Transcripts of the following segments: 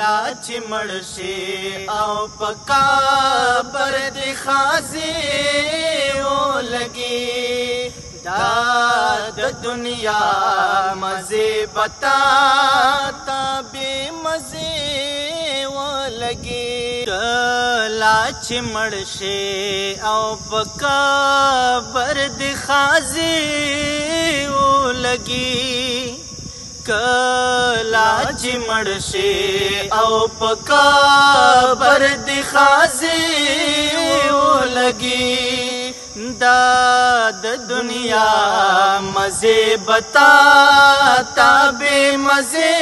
کلا چې مړ شي او پکا بر دی خازي ولګي دا د دنیا مزه بتا تا به مزه ولګي کلا چې مړ شي او پکا بر دی خازي ولګي کلا چې مړ شي او پکا بر دی خازي ولګي دا د دنیا مزه بتا تا به مزه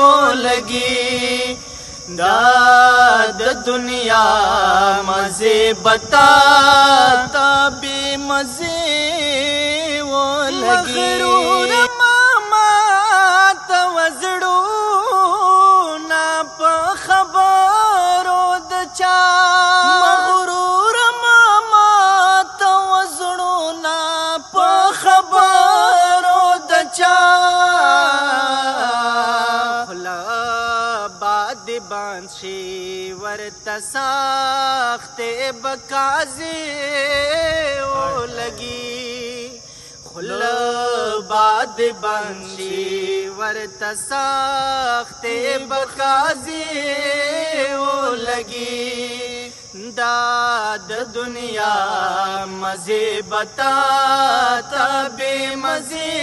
ولګي دا د دنیا مزه بتا تا به مزه ولګي مغرور ماما تا وزړونا په خبرو د چا خلا باد بانشي ورته ساخته بکازي ولګي خلا باد بانشي ورته ساخته بکازي ولګي دا د دنیا مزه بتا تا به مزه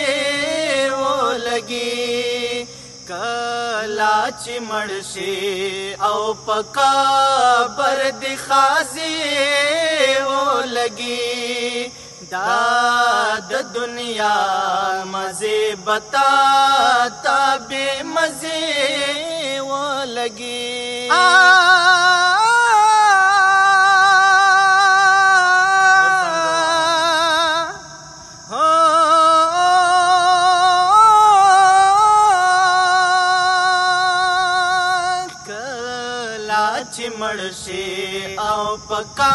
ولګي کلا چې مړ شي او پکا بر دی خازي ولګي دا د دنیا مزه بتا تا به مزه ولګي چې مړ شي او پکا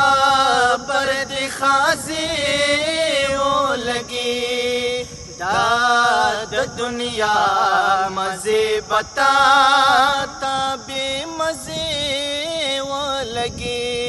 بر دی خازي ولګي دا د دنیا مزه بتا تا به مزه ولګي